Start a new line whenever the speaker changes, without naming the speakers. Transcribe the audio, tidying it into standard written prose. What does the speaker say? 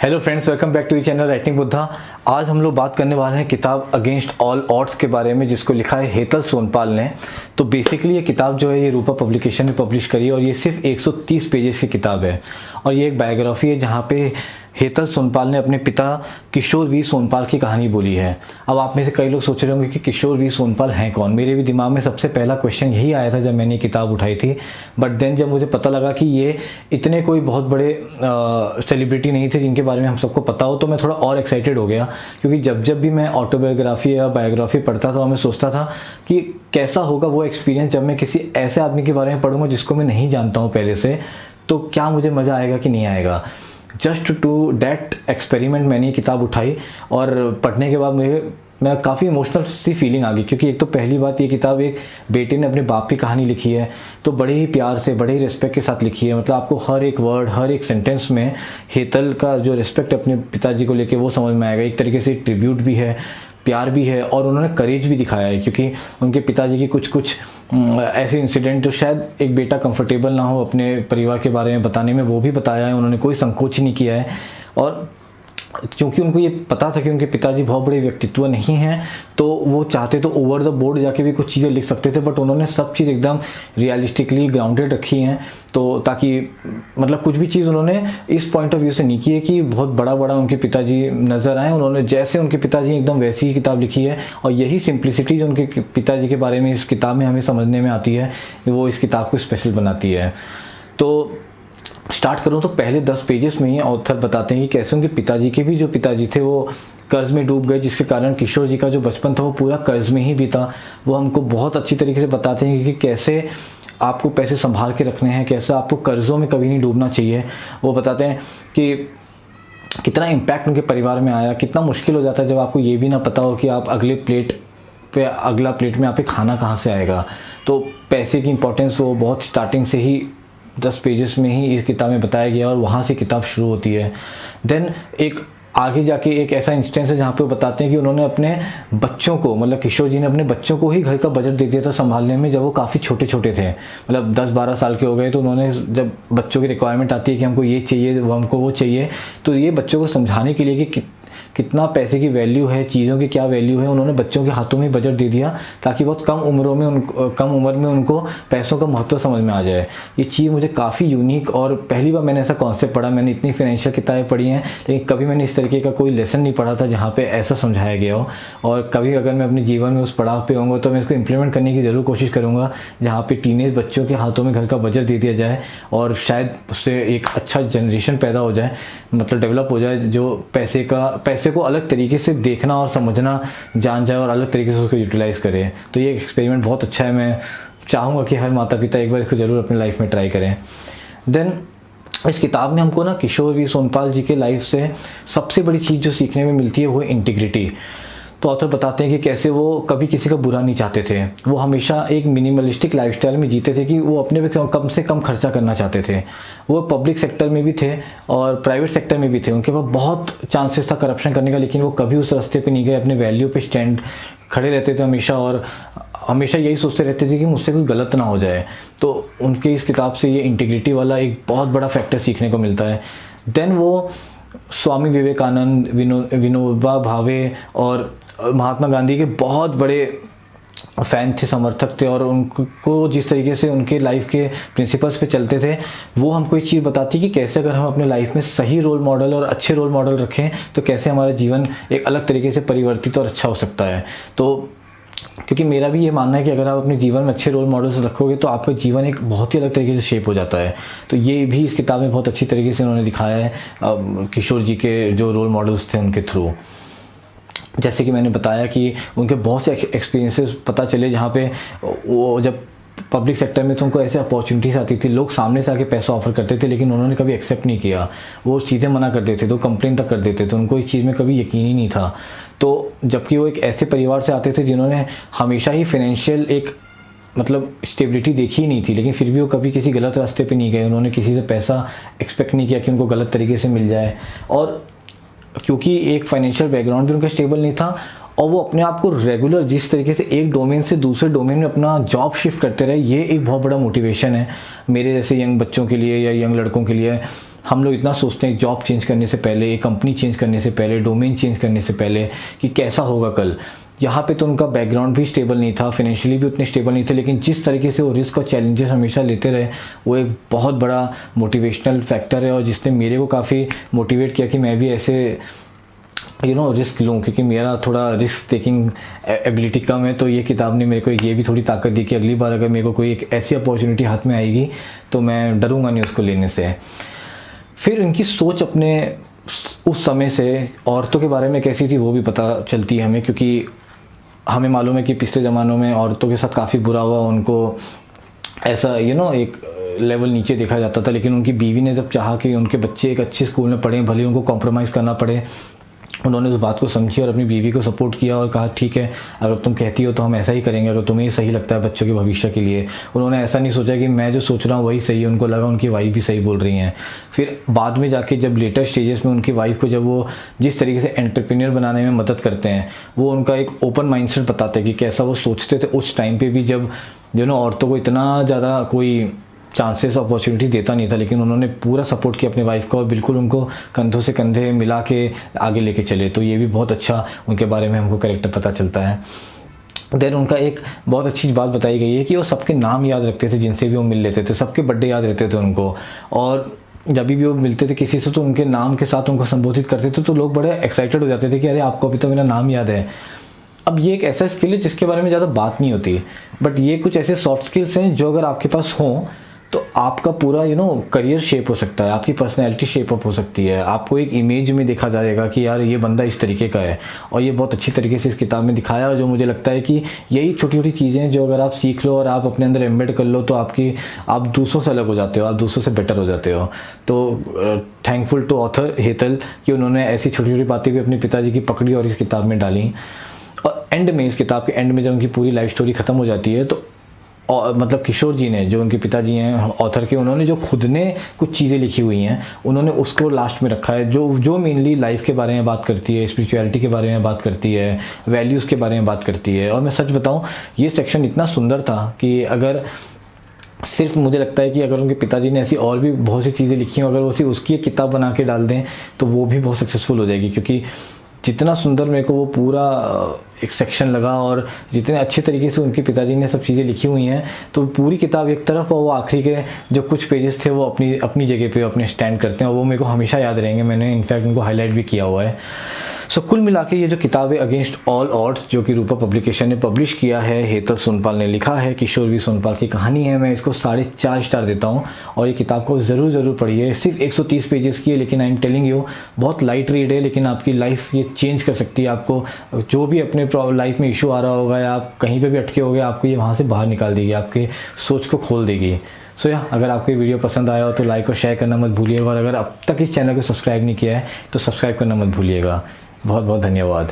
Hello friends, welcome back to channel writing Buddha. आज हम लोग बात करने वाले हैं किताब अगेंस्ट ऑल ऑड्स के बारे में, जिसको लिखा है हेतल सोनपाल ने। तो बेसिकली ये किताब जो है ये रूपा पब्लिकेशन ने पब्लिश करी है और ये सिर्फ 130 पेजेस की किताब है और ये एक बायोग्राफी है जहाँ पे हेतल सोनपाल ने अपने पिता किशोर वी सोनपाल की कहानी बोली है। अब आप में से कई लोग सोच रहे होंगे कि किशोर वी सोनपाल हैं कौन। मेरे भी दिमाग में सबसे पहला क्वेश्चन यही आया था जब मैंने किताब उठाई थी, बट देन जब मुझे पता लगा कि ये इतने कोई बहुत बड़े सेलिब्रिटी नहीं थे जिनके बारे में हम सबको पता हो, तो मैं थोड़ा और एक्साइटेड हो गया। क्योंकि जब भी मैं ऑटोबायोग्राफी या बायोग्राफी पढ़ता था मैं सोचता था कि कैसा होगा वो एक्सपीरियंस जब मैं किसी ऐसे आदमी के बारे में पढ़ूंगा जिसको मैं नहीं जानता हूँ पहले से, तो क्या मुझे मज़ा आएगा कि नहीं आएगा। जस्ट टू डैट एक्सपेरिमेंट मैंने ये किताब उठाई और पढ़ने के बाद मैं काफ़ी इमोशनल सी फीलिंग आ गई। क्योंकि एक तो पहली बात, ये किताब एक बेटे ने अपने बाप की कहानी लिखी है, तो बड़े ही प्यार से बड़े ही रिस्पेक्ट के साथ लिखी है। मतलब आपको हर एक वर्ड हर एक सेंटेंस में हेतल का जो रिस्पेक्ट अपने पिताजी को लेके वो समझ में आएगा। एक तरीके से ट्रिब्यूट भी है, प्यार भी है और उन्होंने करेज भी दिखाया है। क्योंकि उनके पिताजी की कुछ ऐसे इंसिडेंट जो शायद एक बेटा कंफर्टेबल ना हो अपने परिवार के बारे में बताने में, वो भी बताया है। उन्होंने कोई संकोच नहीं किया है और क्योंकि उनको ये पता था कि उनके पिताजी बहुत बड़े व्यक्तित्व नहीं हैं, तो वो चाहते तो ओवर द बोर्ड जाके भी कुछ चीज़ें लिख सकते थे, बट उन्होंने सब चीज़ एकदम रियलिस्टिकली ग्राउंडेड रखी हैं। तो ताकि मतलब कुछ भी चीज़ उन्होंने इस पॉइंट ऑफ व्यू से नहीं की है कि बहुत बड़ा उनके पिताजी नज़र आए। उन्होंने जैसे उनके पिताजी एकदम वैसी ही किताब लिखी है और यही सिंप्लिसिटी जो उनके पिताजी के बारे में इस किताब में हमें समझने में आती है, वो इस किताब को स्पेशल बनाती है। तो स्टार्ट करूं तो पहले 10 पेजेस में ही ऑथर बताते हैं कि कैसे उनके पिताजी के भी जो पिताजी थे वो कर्ज में डूब गए, जिसके कारण किशोर जी का जो बचपन था वो पूरा कर्ज में ही बीता। वो हमको बहुत अच्छी तरीके से बताते हैं कि कैसे आपको पैसे संभाल के रखने हैं, कैसे आपको कर्ज़ों में कभी नहीं डूबना चाहिए। वो बताते हैं कि कितना इम्पैक्ट उनके परिवार में आया, कितना मुश्किल हो जाता है जब आपको ये भी ना पता हो कि आप अगला प्लेट में आप पे खाना कहाँ से आएगा। तो पैसे की इंपॉर्टेंस वो बहुत स्टार्टिंग से ही 10 पेजेस में ही इस किताब में बताया गया और वहाँ से किताब शुरू होती है। देन एक आगे जाके एक ऐसा इंस्टेंस है जहाँ पे वो बताते हैं कि उन्होंने अपने बच्चों को, मतलब किशोर जी ने अपने बच्चों को ही घर का बजट दे दिया था संभालने में, जब वो काफ़ी छोटे थे। मतलब 10-12 साल के हो गए, तो उन्होंने जब बच्चों की रिक्वायरमेंट आती है कि हमको ये चाहिए, हमको वो चाहिए, तो ये बच्चों को समझाने के लिए कि कितना पैसे की वैल्यू है, चीज़ों की क्या वैल्यू है, उन्होंने बच्चों के हाथों में बजट दे दिया ताकि बहुत कम उम्र में उनको पैसों का महत्व समझ में आ जाए। ये चीज़ मुझे काफ़ी यूनिक और पहली बार मैंने ऐसा कॉन्सेप्ट पढ़ा। मैंने इतनी फाइनेंशियल किताबें पढ़ी हैं लेकिन कभी मैंने इस तरीके का कोई लेसन नहीं पढ़ा था जहाँ पे ऐसा समझाया गया हो। और कभी अगर मैं अपने जीवन में उस पड़ाव पे होऊंगा तो मैं इसको इम्प्लीमेंट करने की ज़रूर कोशिश करूँगा, जहाँ पे टीनेज बच्चों के हाथों में घर का बजट दे दिया जाए और शायद उससे एक अच्छा जनरेशन पैदा हो जाए, मतलब डेवलप हो जाए, जो पैसे को अलग तरीके से देखना और समझना जान जाए और अलग तरीके से उसको यूटिलाइज़ करे। तो ये एक्सपेरिमेंट बहुत अच्छा है। मैं चाहूँगा कि हर माता पिता एक बार इसको ज़रूर अपनी लाइफ में ट्राई करें। देन इस किताब में हमको ना किशोर वी सोनपाल जी के लाइफ से सबसे बड़ी चीज़ जो सीखने में मिलती है वो इंटीग्रिटी। तो ऑथर बताते हैं कि कैसे वो कभी किसी का बुरा नहीं चाहते थे। वो हमेशा एक मिनिमलिस्टिक लाइफस्टाइल में जीते थे कि वो अपने पे कम से कम खर्चा करना चाहते थे। वो पब्लिक सेक्टर में भी थे और प्राइवेट सेक्टर में भी थे। उनके पास बहुत चांसेस था करप्शन करने का, लेकिन वो कभी उस रास्ते पे नहीं गए। अपने वैल्यू पे स्टैंड खड़े रहते थे हमेशा और हमेशा यही सोचते रहते थे कि मुझसे कोई गलत ना हो जाए। तो उनके इस किताब से ये इंटीग्रिटी वाला एक बहुत बड़ा फैक्टर सीखने को मिलता है। देन वो स्वामी विवेकानंद, विनोबा भावे और महात्मा गांधी के बहुत बड़े फ़ैन थे, समर्थक थे और उनको जिस तरीके से उनके लाइफ के प्रिंसिपल्स पे चलते थे, वो हमको एक चीज़ बताती है कि कैसे अगर हम अपने लाइफ में सही रोल मॉडल और अच्छे रोल मॉडल रखें तो कैसे हमारा जीवन एक अलग तरीके से परिवर्तित और अच्छा हो सकता है। तो क्योंकि मेरा भी ये मानना है कि अगर आप अपने जीवन में अच्छे रोल मॉडल्स रखोगे तो आपका जीवन एक बहुत ही अलग तरीके से शेप हो जाता है। तो ये भी इस किताब में बहुत अच्छी तरीके से उन्होंने दिखाया है किशोर जी के जो रोल मॉडल्स थे उनके थ्रू। जैसे कि मैंने बताया कि उनके बहुत से एक्सपीरियंसेस पता चले जहाँ पे वो जब पब्लिक सेक्टर में तो उनको ऐसे अपॉर्चुनिटीज़ आती थी, लोग सामने से आके पैसा ऑफर करते थे लेकिन उन्होंने कभी एक्सेप्ट नहीं किया। वो चीज़ें मना कर देते थे, तो कंप्लेन तक कर देते थे, उनको इस चीज़ में कभी यकीन ही नहीं था। तो जबकि वो एक ऐसे परिवार से आते थे जिन्होंने हमेशा ही फाइनेंशियल एक मतलब स्टेबिलिटी देखी ही नहीं थी, लेकिन फिर भी वो कभी किसी गलत रास्ते पे नहीं गए। उन्होंने किसी से पैसा एक्सपेक्ट नहीं किया कि उनको गलत तरीके से मिल जाए। और क्योंकि एक फाइनेंशियल बैकग्राउंड भी उनका स्टेबल नहीं था और वो अपने आप को रेगुलर जिस तरीके से एक डोमेन से दूसरे डोमेन में अपना जॉब शिफ्ट करते रहे, ये एक बहुत बड़ा मोटिवेशन है मेरे जैसे यंग बच्चों के लिए या यंग लड़कों के लिए। हम लोग इतना सोचते हैं जॉब चेंज करने से पहले, एक कंपनी चेंज करने से पहले, डोमेन चेंज करने से पहले कि कैसा होगा कल। यहाँ पे तो उनका बैकग्राउंड भी स्टेबल नहीं था, फाइनेंशियली भी उतने स्टेबल नहीं थे, लेकिन जिस तरीके से वो रिस्क और चैलेंजेस हमेशा लेते रहे वो एक बहुत बड़ा मोटिवेशनल फैक्टर है और जिसने मेरे को काफ़ी मोटिवेट किया कि मैं भी ऐसे रिस्क लूँ, क्योंकि मेरा थोड़ा रिस्क टेकिंग एबिलिटी कम है। तो ये किताब ने मेरे को ये भी थोड़ी ताकत दी कि अगली बार अगर मेरे को कोई एक ऐसी अपॉर्चुनिटी हाथ में आएगी तो मैं डरूंगा नहीं उसको लेने से। फिर उनकी सोच अपने उस समय से औरतों के बारे में कैसी थी वो भी पता चलती है हमें, क्योंकि हमें मालूम है कि पिछले ज़मानों में औरतों के साथ काफ़ी बुरा हुआ, उनको ऐसा एक लेवल नीचे देखा जाता था। लेकिन उनकी बीवी ने जब चाहा कि उनके बच्चे एक अच्छे स्कूल में पढ़ें, भले उनको कॉम्प्रोमाइज़ करना पड़े, उन्होंने उस बात को समझी और अपनी बीवी को सपोर्ट किया और कहा ठीक है अगर तुम कहती हो तो हम ऐसा ही करेंगे, अगर तुम्हें सही लगता है बच्चों के भविष्य के लिए। उन्होंने ऐसा नहीं सोचा कि मैं जो सोच रहा हूँ वही सही है, उनको लगा उनकी वाइफ भी सही बोल रही हैं। फिर बाद में जाके जब लेटर स्टेजेस में उनकी वाइफ को जब वो जिस तरीके से एंटरप्रेन्योर बनाने में मदद करते हैं, वो उनका एक ओपन माइंडसेट बताते हैं कि कैसा वो सोचते थे उस टाइम पर भी जब औरतों को इतना ज़्यादा कोई चांसेस अपॉर्चुनिटी देता नहीं था, लेकिन उन्होंने पूरा सपोर्ट किया अपने वाइफ को और बिल्कुल उनको कंधों से कंधे मिला के आगे लेके चले। तो ये भी बहुत अच्छा उनके बारे में हमको कैरेक्टर पता चलता है। देन उनका एक बहुत अच्छी बात बताई गई है कि वो सबके नाम याद रखते थे जिनसे भी वो मिल लेते थे, सबके बर्थडे याद रहते थे उनको, और जब भी वो मिलते थे किसी से तो उनके नाम के साथ उनको संबोधित करते थे तो लोग बड़े एक्साइटेड हो जाते थे कि अरे आपको अभी तो मेरा नाम याद है। अब ये एक ऐसा स्किल है जिसके बारे में ज़्यादा बात नहीं होती, बट ये कुछ ऐसे सॉफ्ट स्किल्स हैं जो अगर आपके पास हों तो आपका पूरा करियर शेप हो सकता है, आपकी पर्सनैलिटी शेप अप हो सकती है, आपको एक इमेज में देखा जाएगा कि यार ये बंदा इस तरीके का है। और ये बहुत अच्छी तरीके से इस किताब में दिखाया और जो मुझे लगता है कि यही छोटी छोटी चीज़ें जो अगर आप सीख लो और आप अपने अंदर एम्बेड कर लो तो आप दूसरों से अलग हो जाते हो, आप दूसरों से बेटर हो जाते हो। तो थैंकफुल टू ऑथर हेतल कि उन्होंने ऐसी छोटी छोटी बातें भी अपने पिताजी की पकड़ी और इस किताब में डाली। और एंड में, इस किताब के एंड में जब उनकी पूरी लाइफ स्टोरी ख़त्म हो जाती है तो और मतलब किशोर जी ने, जो उनके पिताजी हैं ऑथर के, उन्होंने जो खुद ने कुछ चीज़ें लिखी हुई हैं उन्होंने उसको लास्ट में रखा है, जो मेनली लाइफ के बारे में बात करती है, स्पिरिचुअलिटी के बारे में बात करती है, वैल्यूज़ के बारे में बात करती है। और मैं सच बताऊं ये सेक्शन इतना सुंदर था कि अगर सिर्फ मुझे लगता है कि अगर उनके पिताजी ने ऐसी और भी बहुत सी चीज़ें लिखी हैं, अगर वो सिर्फ उसकी एक किताब बना के डाल दें तो वो भी बहुत सक्सेसफुल हो जाएगी, क्योंकि जितना सुंदर मेरे को वो पूरा एक सेक्शन लगा और जितने अच्छे तरीके से उनके पिताजी ने सब चीज़ें लिखी हुई हैं, तो पूरी किताब एक तरफ और वो आखिरी के जो कुछ पेजेस थे वो अपनी जगह पे अपने स्टैंड करते हैं और वो मेरे को हमेशा याद रहेंगे। मैंने इनफैक्ट उनको हाईलाइट भी किया हुआ है। सो कुल मिला के ये जो किताब है अगेंस्ट ऑल ऑड्स, जो कि रूपा पब्लिकेशन ने पब्लिश किया है, हेतल सोनपाल ने लिखा है, किशोर वी सोनपाल की कहानी है, मैं इसको 4.5 स्टार देता हूँ। और ये किताब को ज़रूर पढ़िए। सिर्फ 130 पेजेस की है, लेकिन आई एम टेलिंग यू बहुत लाइट रीड है, लेकिन आपकी लाइफ ये चेंज कर सकती है। आपको जो भी अपने लाइफ में इशू आ रहा होगा या आप कहीं पर भी अटके होगे, आपको ये वहाँ से बाहर निकाल देगी, आपके सोच को खोल देगी। सो अगर आपको ये वीडियो पसंद आया हो तो लाइक और शेयर करना मत भूलिएगा, और अगर अब तक इस चैनल को सब्सक्राइब नहीं किया है तो सब्सक्राइब करना मत भूलिएगा। बहुत बहुत धन्यवाद।